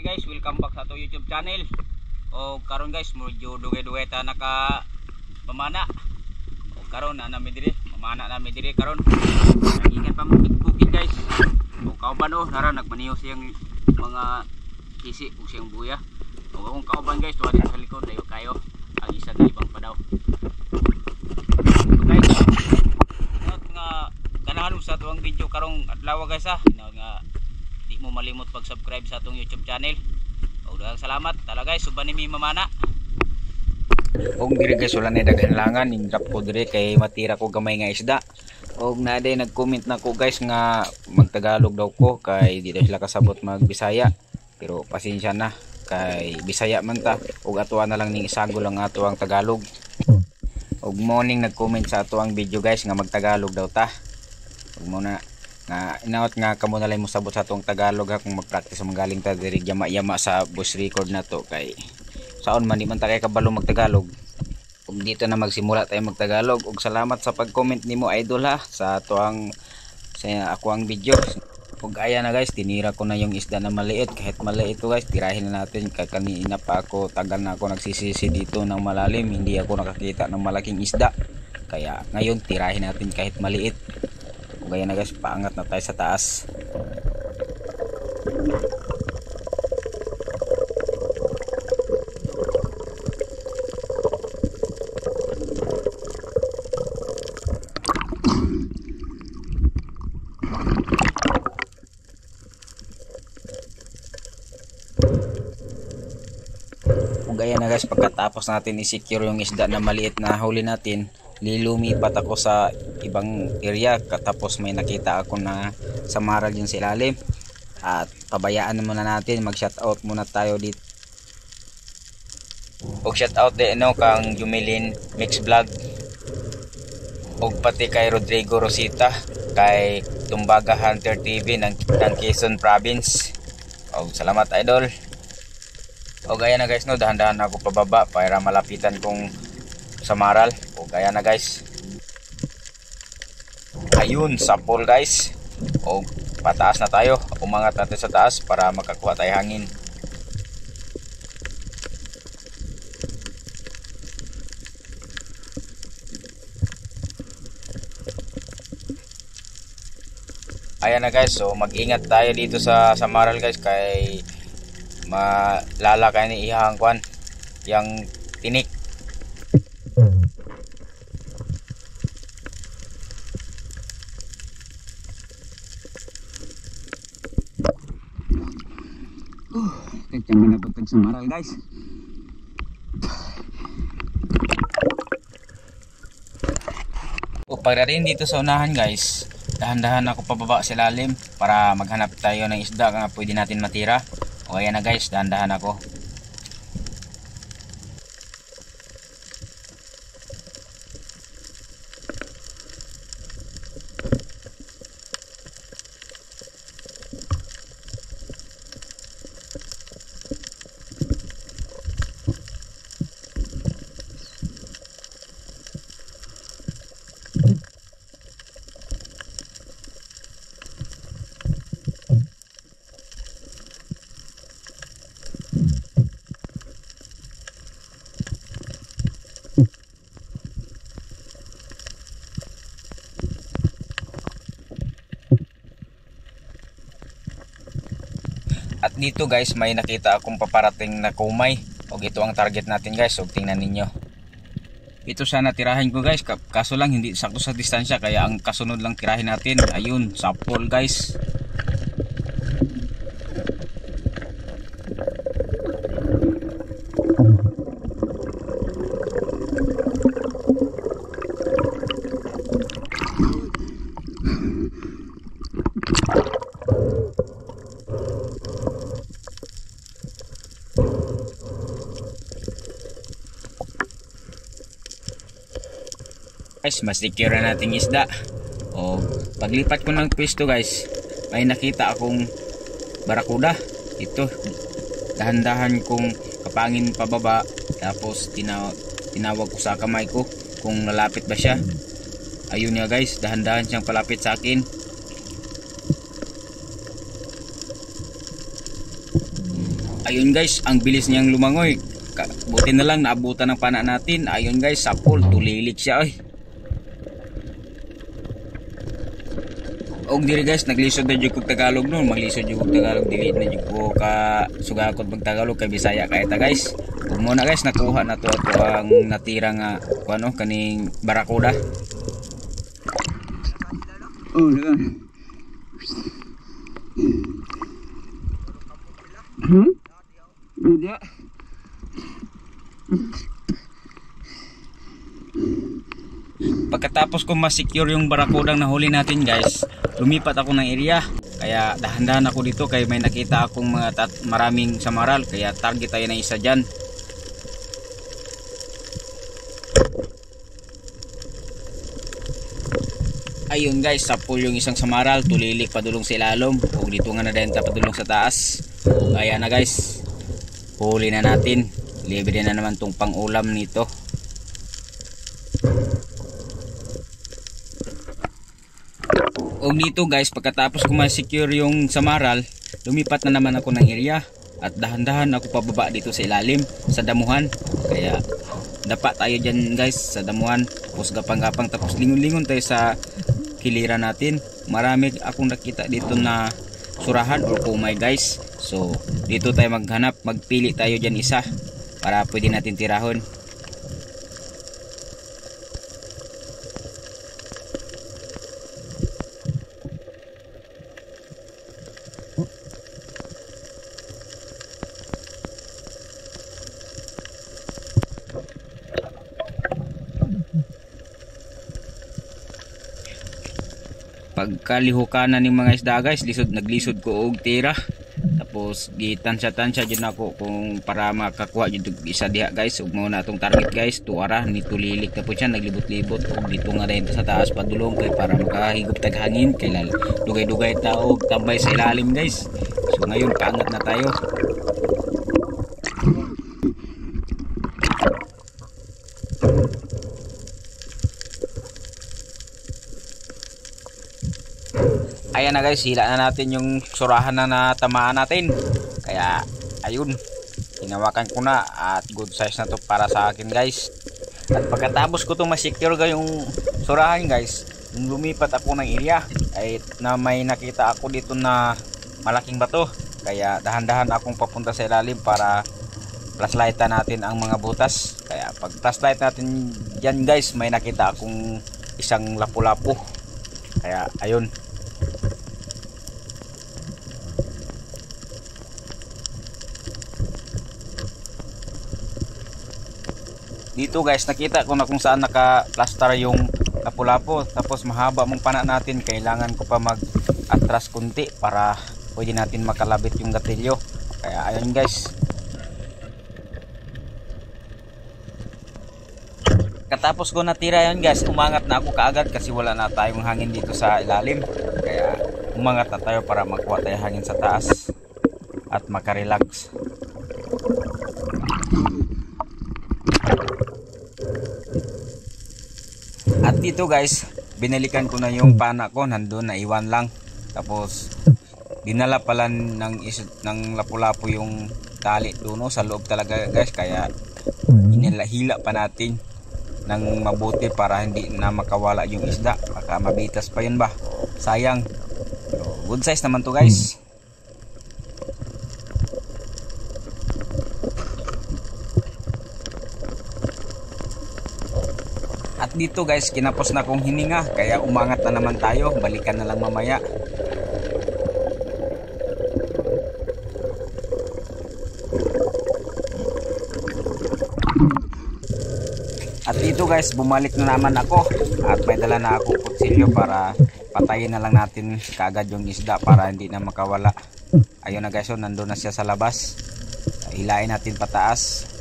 guys, welcome back sa ato YouTube channel. O karon guys, medyo dugay-dugay ta naka pamana. O karon na nami diri, pamana nami diri karon. Ingat pa mo bukid guys. O kauban o nara nagmaniho siyang mga kisi ug siyang buya. O akong kauban guys, tuwa dito sa likod layo kayo. Ang isa dalibang pa daw. Guys, nga ganahan sa tuwang video karong adlaw guys ha. Nga di mo malimot pag-subscribe sa atong YouTube channel. O daghang salamat talaga guys, suban ni mi mamana. Og diri guys wala na daghan langan ning drop ko diri kay matira ko gamay nga isda. Og naday nag-comment na ko guys nga magtagalog daw ko kay di daw sila kasabot magbisaya. Pero pasensya na kay Bisaya man ta og atuwa na lang ning isagol ang ato ang Tagalog. Og morning nag-comment sa ato ang video guys nga magtagalog daw ta. Og mo na nga inaot nga kamo na lang mo sabot sa atong Tagalog ha kung mag-practice magaling ta diri yama-yama sa voice record na to kay saon man di man ta kay kabalo magtagalog. Ug dito na magsimula tayo magtagalog og salamat sa pag-comment nimo idol ha sa ato ang sa ako ang video. Ug aya na guys, tinira ko na yung isda na maliit. Kahit maliit to guys, tirahin na natin. Kanina pa ako, tagal na ako nagsisisi dito ng malalim. Hindi ako nakakita ng malaking isda. Kaya ngayon, tirahin natin kahit maliit. Ug aya na guys, paangat na tayo sa taas. Gaya na guys, pagkatapos natin i-secure yung isda na maliit na huli natin, lilumipat ako sa ibang area. Katapos may nakita ako na samaral yun sa ilalim at pabayaan na muna natin, mag shoutout muna tayo dito. Og shoutout din kang Jumilin Mix Vlog og pati kay Rodrigo Rosita, kay Tumbaga Hunter TV ng Quezon Province. Og salamat idol. O gaya na guys no, dahan-dahan ako pababa para malapitan kong samaral. O gaya na guys. Ayun, sapol guys. O pataas na tayo. Umangat natin sa taas para makakuha tayo hangin. Ayan na guys, so mag-ingat tayo dito sa samaral guys kay malalakay ni ihang kwan yang tinik. Kencang na pagtag samaral guys. O pagdating dito sa unahan guys, dahan-dahan ako pababa sa ilalim para maghanap tayo ng isda na pwede natin matira. O ayan na guys, dahan-dahan ako. At dito guys, may nakita akong paparating na kumay. O ito ang target natin guys. O tingnan ninyo. Ito sana tirahin ko guys. Kaso lang hindi sakto sa distansya. Kaya ang kasunod lang tirahin natin. Ayun, sapol guys. Guys, mas secure na nating isda. O paglipat ko ng pwesto guys, may nakita akong barakuda. Ito, dahan-dahan kong kapangin pababa. Tapos tinawag ko sa kamay ko kung lalapit ba siya. Ayun niya guys, dahan-dahan siyang palapit sa akin. Ayun guys, ang bilis niyang lumangoy. Buti na lang naabutan ng pana natin. Ayun guys, sapol, tulilik siya oy. Og diri guys, naglisod na jud kog Tagalog no, maglisod jud kog Tagalog, dili na jud ko ka sugakod mag Tagalog kay Bisaya kay ta guys. Ug mo na guys, nakuha na to ato ang natira nga kuno kaning barakuda. Oh, diba? Dia. Pagkatapos ko ma-secure yung barakudang nahuli natin guys, lumipat ako ng area. Kaya dahan-dahan ako dito kaya may nakita akong maraming samaral, kaya target tayo na isa dyan. Ayun guys, sapol yung isang samaral, tulilik padulong sa ilalom. O dito nga na din padulong sa taas. Kaya na guys, huli na natin. Libre na naman tong pang-ulam nito. O dito guys, pagkatapos ko ma-secure yung samaral, lumipat na naman ako ng area. At dahan-dahan ako pababa dito sa ilalim, sa damuhan. Kaya dapa tayo dyan guys, sa damuhan. Tapos gapang-gapang, tapos lingon-lingon tayo sa kiliran natin. Marami akong nakita dito na surahan or kumay guys. So dito tayo maghanap, magpili tayo dyan isa para pwede natin tirahon. Pagkalihukanan ng mga isda guys, naglisod ko og tira. Tapos gitansya-tansya dyan ako kung para makakuha dyan isa diha guys. Ug muna itong target guys, tuara ni tulilik na po siya, naglibot-libot. Ug dito nga rin sa taas padulong kay para makahigop tag hangin, kay dugay-dugay tao tambay sa ilalim guys. So ngayon paangat na tayo. Ayan na guys, hila na natin yung surahan na natamaan natin. Kaya ayun, hinawakan ko na at good size na to para sa akin guys. At pagkatapos ko itong masecure yung surahan guys, nung lumipat ako ng area ay na may nakita ako dito na malaking bato. Kaya dahan-dahan akong papunta sa ilalim para flashlightan natin ang mga butas. Kaya pag flashlight natin dyan guys, may nakita akong isang lapu-lapu. Kaya ayun, dito guys nakita ko na kung saan naka-plaster yung lapu-lapu. Tapos mahaba mong pana natin, kailangan ko pa mag-atras kunti para pwede natin makalabit yung gatilyo. Kaya ayun guys, katapos ko natira yun guys, umangat na ako kaagad kasi wala na tayong hangin dito sa ilalim. Kaya umangat na tayo para magkuha tayo hangin sa taas at makarelax. At dito guys, binalikan ko na yung pana ko, nandun na iwan lang. Tapos dinala pala ng lapu-lapu yung tali doon sa loob talaga guys. Kaya inilahila pa natin ng mabuti para hindi na makawala yung isda. Baka mabitas pa yun ba, sayang. So, good size naman to guys. At dito guys, kinapos na kong hininga, kaya umangat na naman tayo. Balikan na lang mamaya. At dito guys, bumalik na naman ako. At may dala na akong kutsilyo para patayin na lang natin kaagad yung isda para hindi na makawala. Ayun na guys, so, nandun na siya sa labas. Hilain natin pataas.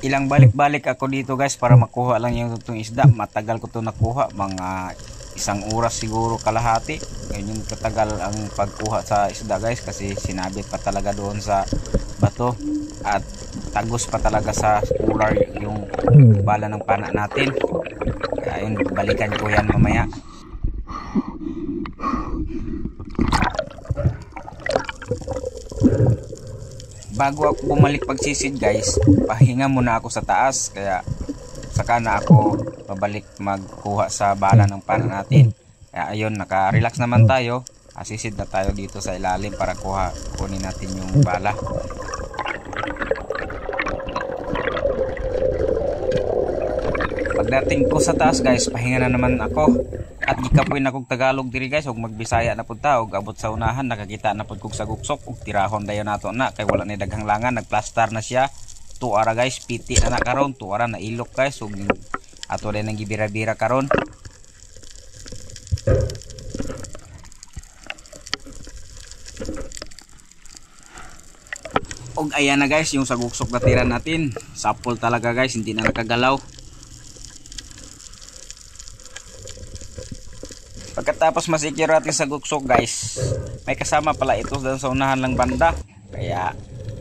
Ilang balik-balik ako dito guys para makuha lang yung itong isda. Matagal ko to nakuha, mga 1 oras siguro kalahati. Ganyan katagal ang pagkuha sa isda guys, kasi sinabit pa talaga doon sa bato at tagos pa talaga sa cooler yung bala ng pana natin. Kaya yun, balikan ko yan mamaya. Bago ako bumalik pagsisid guys, pahinga muna ako sa taas, kaya saka na ako pabalik magkuha sa bala ng pana natin. Kaya ayun, naka-relax naman tayo. Asisid na tayo dito sa ilalim para kunin natin yung bala. Pagdating ko sa taas guys, pahinga na naman ako. At gikapoy na kong Tagalog diri guys, og magbisaya na pud ta, og abot sa unahan nakakita na pud kog saguksok og tirahon dayon nato na kay wala ni daghang langan, nagplaster na siya. Tuara guys, piti na karon, tuara na ilok guys, og ato din nang gibira-bira karon. Og ayan na guys, yung saguksok na tira natin. Sapol talaga guys, hindi na nakagalaw. Pagkatapos masikir natin sa guksok guys, may kasama pala ito doon sa unahan lang banda. Kaya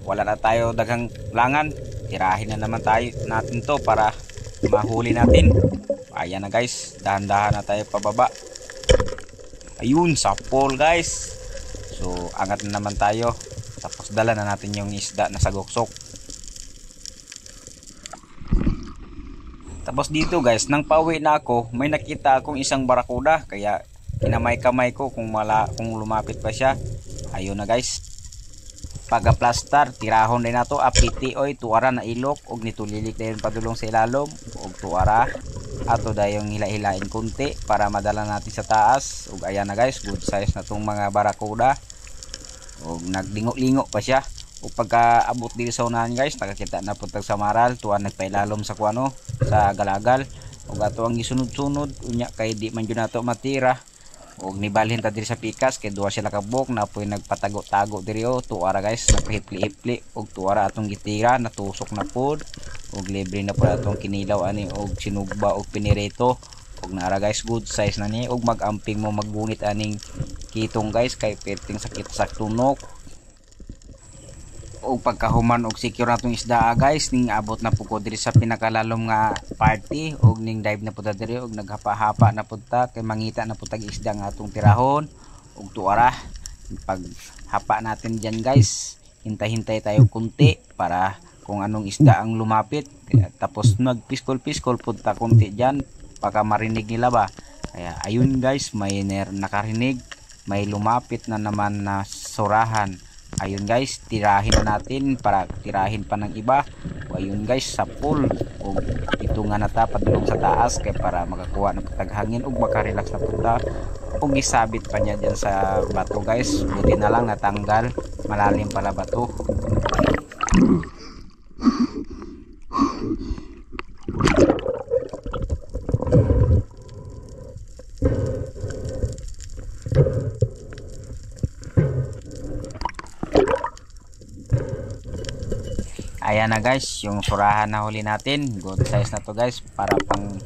wala na tayo daghang langan. Tirahin na naman natin to para mahuli natin. Ayan na guys, dahan-dahan na tayo pababa. Ayun, sapol guys. So angat na naman tayo. Tapos dala na natin yung isda na sa guksok. Tapos dito guys, nang pauwi na ako, may nakita akong isang barakuda, kaya kinamay-kamay ko kung lumapit pa siya. Ayun na guys. Pagaplastar, tirahon din nato, apiti oy, tuara na ilok, og nitulilik dayon padulong sa ilalom, og tuara. Ato dayong hila-hilain kunti para madala natin sa taas. Og ayan na guys, good size na tong mga barakuda. Og naglingo-lingo pa siya. O pagkaabot dito sa unahan guys, nakakita na putag sa maral, tuwan nagpailalom sa kuano, sa galagal. Og ato ang gisunod-sunod unya kay di man jud nato matira. Og nibalhin ta diri sa pikas kay duwa sila kabuk na poy nagpatago-tago diri o. Tuara guys, nagpahipli-ipli og tuara atong gitira, natusok na pod. Og libre na pod atong kinilaw ani og sinugba og pinirito. Og naara guys, good size na ni. Og magamping mo maggunit aning kitong guys kay perting sakit sa tunok. O pagkahuman og secure natong isda guys, ning abot na pud ko diri sa pinakalalom nga party og ning dive na pud diri og naghapa-hapa na pud ta kay mangita na pud tag isda nga atong tirahon og tuara. Pag hapa natin diyan guys, hintay-hintay tayo kunti para kung anong isda ang lumapit. Kaya, tapos nagpiskol-piskol pud ta kunti diyan baka marinig nila ba. Kaya ayun guys, may nakarinig, may lumapit na naman na surahan. Ayun guys, tirahin na natin para tirahin pa ng iba. O ayun guys, sapol. O ito nga nata padulong sa taas kay para makakuha ng pataghangin o makarelax na punta. O gisabit pa niya dyan sa bato guys. Buti na lang natanggal, malalim pala bato. Ayan na guys, yung surahan na huli natin. Good size na to guys, para pang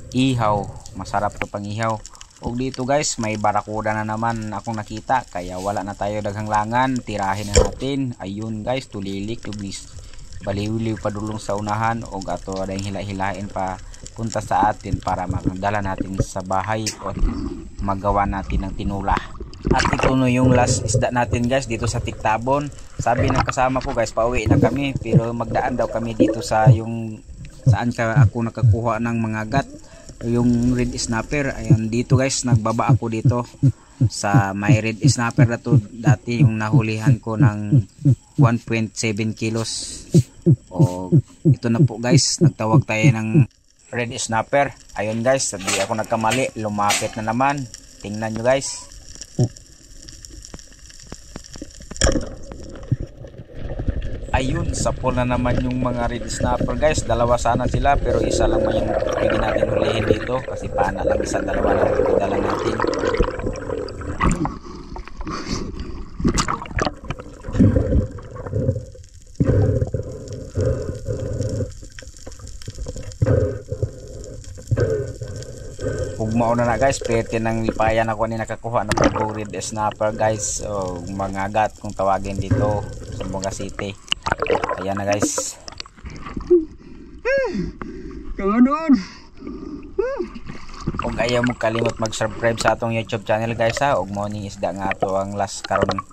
ihaw. Masarap to pang ihaw. O dito guys, may barakuda na naman akong nakita, kaya wala na tayo daghang langan. Tirahin na natin. Ayun guys, tulilik yung baliw-liw pa dulong sa unahan. O ato adang hila-hilain pa punta sa atin para magdala natin sa bahay o magawa natin ng tinula. At ito no yung last isda natin guys dito sa Tiktabon. Sabi ng kasama ko guys, pauwi na kami, pero magdaan daw kami dito sa yung saan ako nakakuha ng mga gat, yung red snapper. Ayan dito guys, nagbaba ako dito sa may red snapper na to. Dati yung nahulihan ko ng 1.7 kilos. O ito na po guys, nagtawag tayo ng red snapper. Ayun guys, sabi ako nagkamali, lumapit na naman. Tingnan nyo guys. Ayun, sapol na naman yung mga red snapper guys. Dalawa sana sila pero isa lang man yung pwede natin hulihin dito kasi pana lang, isa dalawa lang dala natin. Kung mauna na guys, pwede nang lipayan ako ni nakakuha na pag-urid snapper guys. So mga agat kung tawagin dito sa Buanga City. Ayan na guys. Kanon. Kung ayaw mo kalimot mag-subscribe sa atong YouTube channel guys ha. Ug morning isda nga ato ang last karon